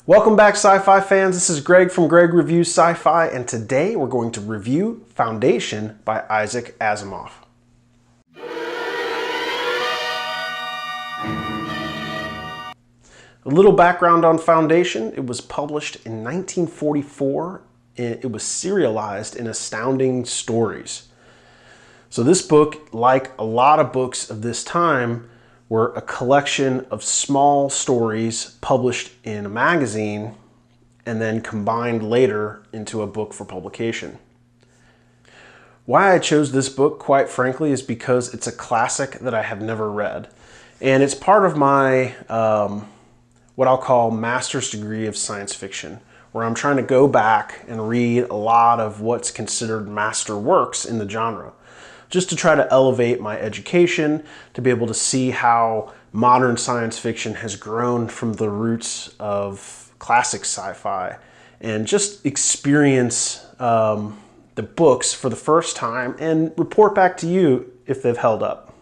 Welcome back, sci-fi fans. This is Greg from Greg Reviews Sci-Fi, and today we're going to review Foundation by Isaac Asimov. A little background on Foundation. It was published in 1944. It was serialized in Astounding Stories. So this book, like a lot of books of this time, were a collection of small stories published in a magazine and then combined later into a book for publication. Why I chose this book, quite frankly, is because it's a classic that I have never read. And it's part of my, what I'll call master's degree of science fiction, where I'm trying to go back and read a lot of what's considered master works in the genre, just to try to elevate my education, to be able to see how modern science fiction has grown from the roots of classic sci-fi, and just experience the books for the first time and report back to you if they've held up.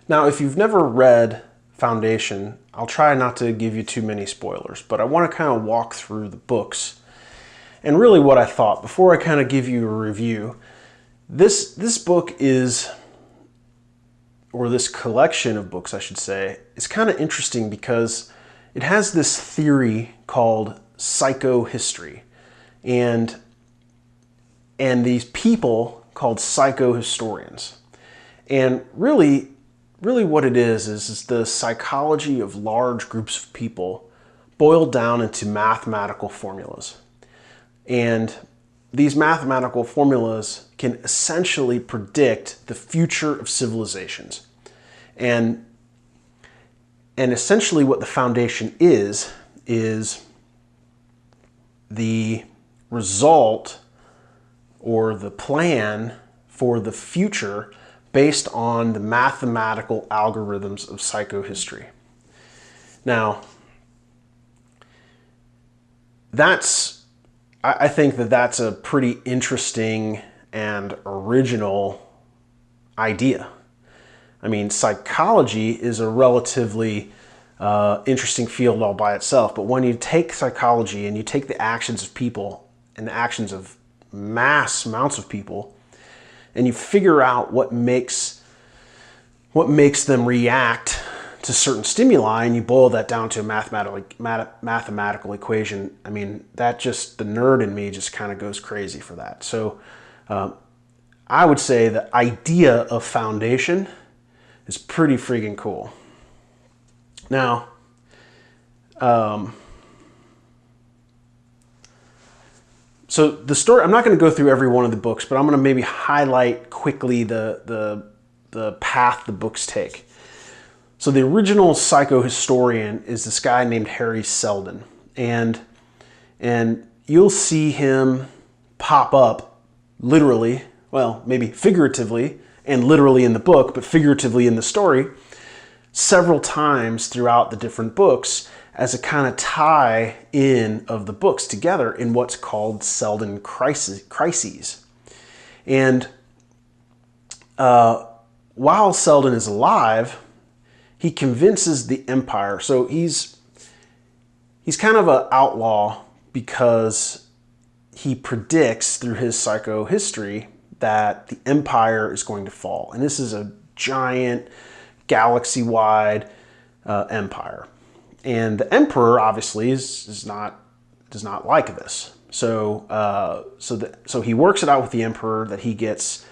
Now, if you've never read Foundation, I'll try not to give you too many spoilers, but I want to kind of walk through the books and really what I thought before I kind of give you a review. This book is, or this collection of books, I should say, is kind of interesting because it has this theory called psychohistory, and these people called psychohistorians. And really what it is the psychology of large groups of people boiled down into mathematical formulas. And these mathematical formulas can essentially predict the future of civilizations. And essentially what the Foundation is the result or the plan for the future based on the mathematical algorithms of psychohistory. Now, I think that that's a pretty interesting and original idea. I mean, psychology is a relatively interesting field all by itself, but when you take psychology and you take the actions of people and the actions of mass amounts of people, and you figure out what makes them react to certain stimuli, and you boil that down to a mathematical equation, I mean, the nerd in me just kind of goes crazy for that. So I would say the idea of Foundation is pretty freaking cool. Now, so the story, I'm not going to go through every one of the books, but I'm going to maybe highlight quickly the path the books take. So the original psychohistorian is this guy named Harry Seldon, and you'll see him pop up literally, well, maybe figuratively and literally in the book, but figuratively in the story, several times throughout the different books as a kind of tie in of the books together in what's called Seldon crises. And while Seldon is alive, he convinces the Empire. So he's kind of an outlaw because he predicts through his psychohistory that the Empire is going to fall. And this is a giant galaxy-wide empire. And the Emperor obviously does not like this. So he works it out with the Emperor that he gets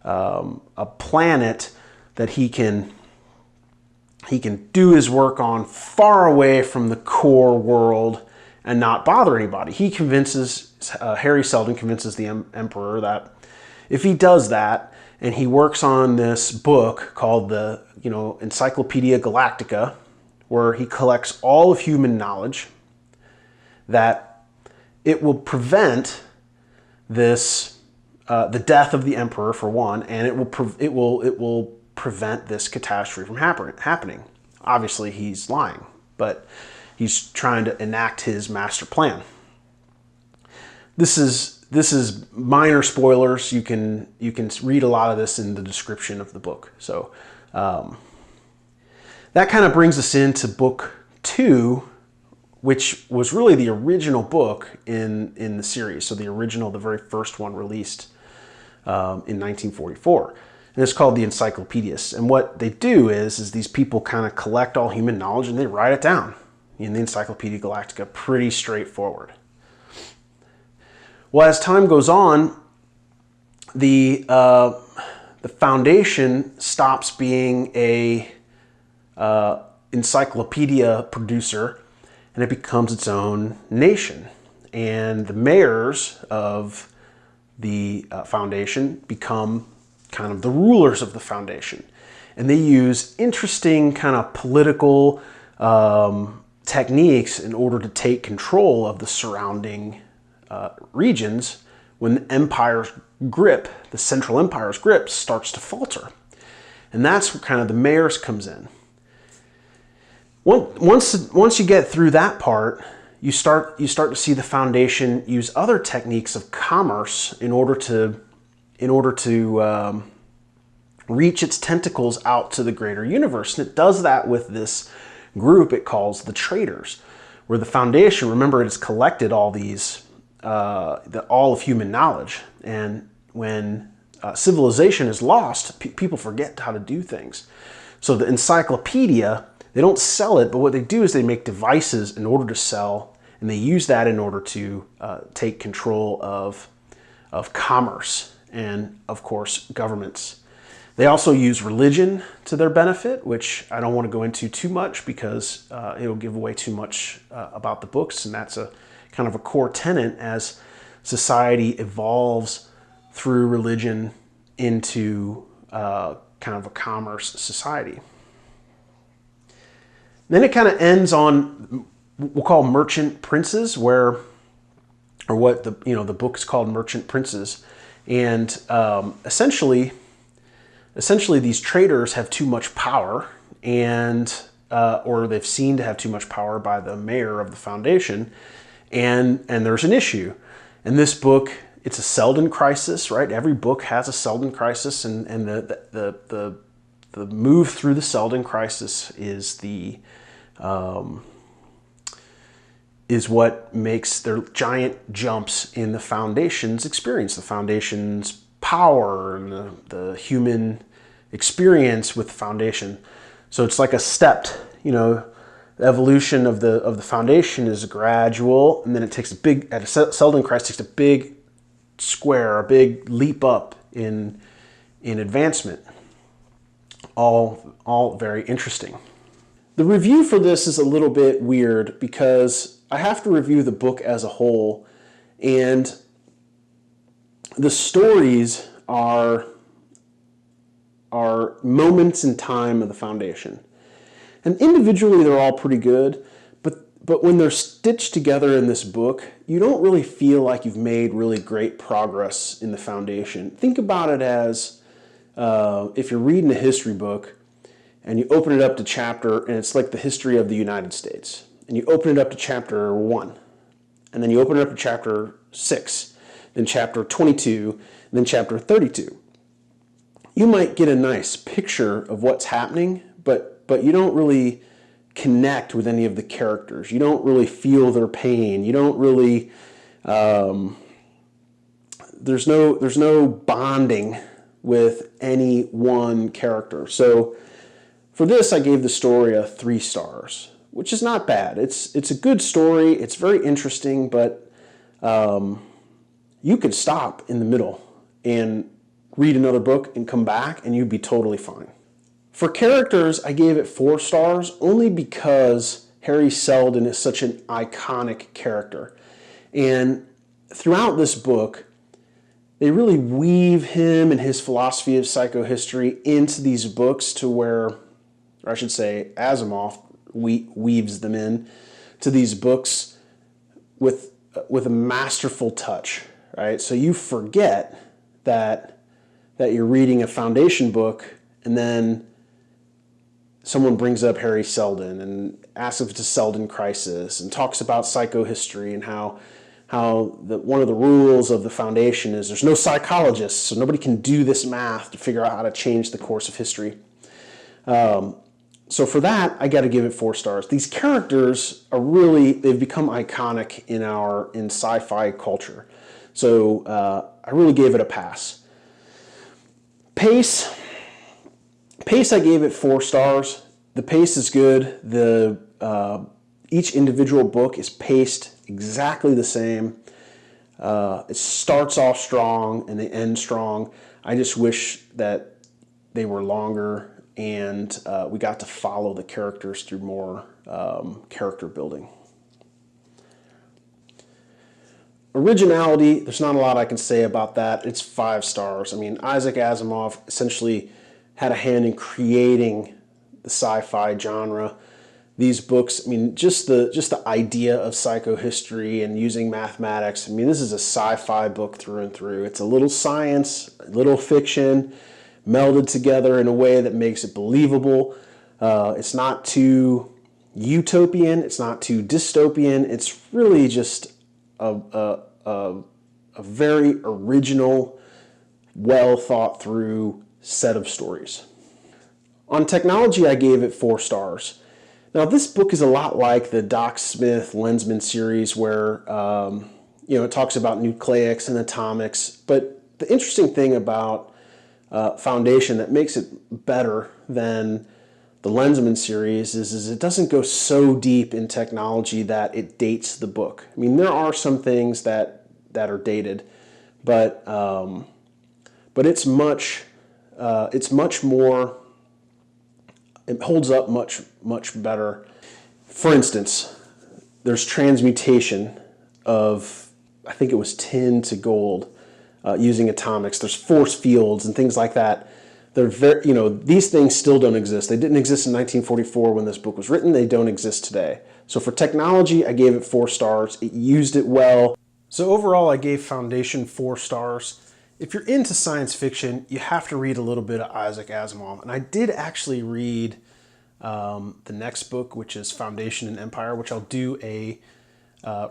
a planet that he can do his work on far away from the core world and not bother anybody. He convinces, Harry Seldon convinces the Emperor that if he does that and he works on this book called the Encyclopedia Galactica, where he collects all of human knowledge, that it will prevent this, the death of the Emperor for one, and it will prevent this catastrophe from happening. Obviously, he's lying, but he's trying to enact his master plan. This is minor spoilers. You can read a lot of this in the description of the book. So that kind of brings us into book 2, which was really the original book in the series. So the very first one released in 1944. And it's called the Encyclopedias. And what they do is these people kind of collect all human knowledge and they write it down in the Encyclopedia Galactica. Pretty straightforward. Well, as time goes on, the Foundation stops being a encyclopedia producer, and it becomes its own nation. And the mayors of the Foundation become kind of the rulers of the Foundation. And they use interesting kind of political techniques in order to take control of the surrounding regions when the Empire's grip, the Central Empire's grip, starts to falter. And that's where kind of the mayors comes in. Once you get through that part, you start to see the Foundation use other techniques of commerce in order to reach its tentacles out to the greater universe. And it does that with this group it calls the Traders, where the Foundation, remember, it has collected all these, all of human knowledge. And when civilization is lost, people forget how to do things. So the encyclopedia, they don't sell it, but what they do is they make devices in order to sell, and they use that in order to take control of commerce and, of course, governments. They also use religion to their benefit, which I don't want to go into too much because it'll give away too much about the books, and that's a kind of a core tenet as society evolves through religion into kind of a commerce society. And then it kind of ends on we'll call merchant princes, the book is called Merchant Princes, and essentially these traders have too much power, and or they've seen to have too much power by the mayor of the Foundation, and there's an issue. And this book, it's a Selden crisis, right? Every book has a Selden crisis, and the move through the Selden crisis is what makes their giant jumps in the Foundation's experience, the Foundation's power, and the human experience with the Foundation. So it's like a stepped, the evolution of the Foundation is gradual, and then it takes at a Selden crisis, takes a big square, a big leap up in advancement. All very interesting. The review for this is a little bit weird because I have to review the book as a whole, and the stories are moments in time of the Foundation. And individually they're all pretty good, but when they're stitched together in this book, you don't really feel like you've made really great progress in the Foundation. Think about it as if you're reading a history book and you open it up to chapter, and it's like the history of the United States. And you open it up to chapter 1, and then you open it up to chapter 6, then chapter 22, and then chapter 32. You might get a nice picture of what's happening, but you don't really connect with any of the characters. You don't really feel their pain. You don't really, there's no bonding with any one character. So for this, I gave the story a 3 stars, which is not bad. It's a good story. It's very interesting, but you could stop in the middle and read another book and come back, and you'd be totally fine. For characters, I gave it 4 stars only because Harry Seldon is such an iconic character. And throughout this book, they really weave him and his philosophy of psychohistory into these books to where, or I should say Asimov weaves them in to these books with a masterful touch, right? So you forget that you're reading a Foundation book, and then someone brings up Harry Seldon and asks if it's a Selden crisis and talks about psychohistory and how one of the rules of the Foundation is there's no psychologists, so nobody can do this math to figure out how to change the course of history. So for that, I got to give it 4 stars. These characters are really, they've become iconic in sci-fi culture. So I really gave it a pass. Pace I gave it 4 stars. The pace is good. Each individual book is paced exactly the same. It starts off strong and they end strong. I just wish that they were longer and we got to follow the characters through more character building. Originality, there's not a lot I can say about that. It's 5 stars. I mean, Isaac Asimov essentially had a hand in creating the sci-fi genre. These books, I mean, just the idea of psychohistory and using mathematics. I mean, this is a sci-fi book through and through. It's a little science, a little fiction, melded together in a way that makes it believable. It's not too utopian. It's not too dystopian. It's really just a very original, well thought through set of stories. On technology, I gave it 4 stars. Now, this book is a lot like the Doc Smith Lensman series where it talks about nucleics and atomics. But the interesting thing about Foundation that makes it better than the Lensman series is it doesn't go so deep in technology that it dates the book. I mean, there are some things that are dated, but it's much more. It holds up much better. For instance, there's transmutation of, I think it was tin to gold, using atomics. There's force fields and things like that. They're very, these things still don't exist. They didn't exist in 1944 when this book was written. They don't exist today. So for technology, I gave it 4 stars. It used it well. So overall, I gave Foundation 4 stars. If you're into science fiction, you have to read a little bit of Isaac Asimov. And I did actually read the next book, which is Foundation and Empire, which I'll do a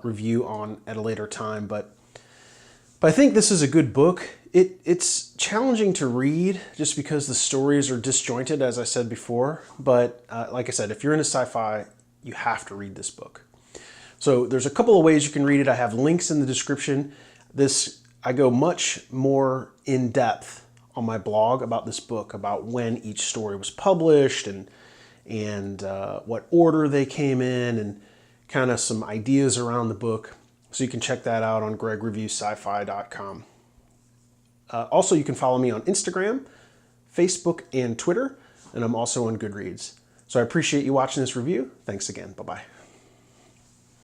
review on at a later time. But I think this is a good book. It's challenging to read just because the stories are disjointed, as I said before. But like I said, if you're into sci-fi, you have to read this book. So there's a couple of ways you can read it. I have links in the description. I go much more in depth on my blog about this book, about when each story was published and what order they came in and kind of some ideas around the book. So you can check that out on gregreviewscifi.com. Also, you can follow me on Instagram, Facebook, and Twitter, and I'm also on Goodreads. So I appreciate you watching this review. Thanks again. Bye-bye.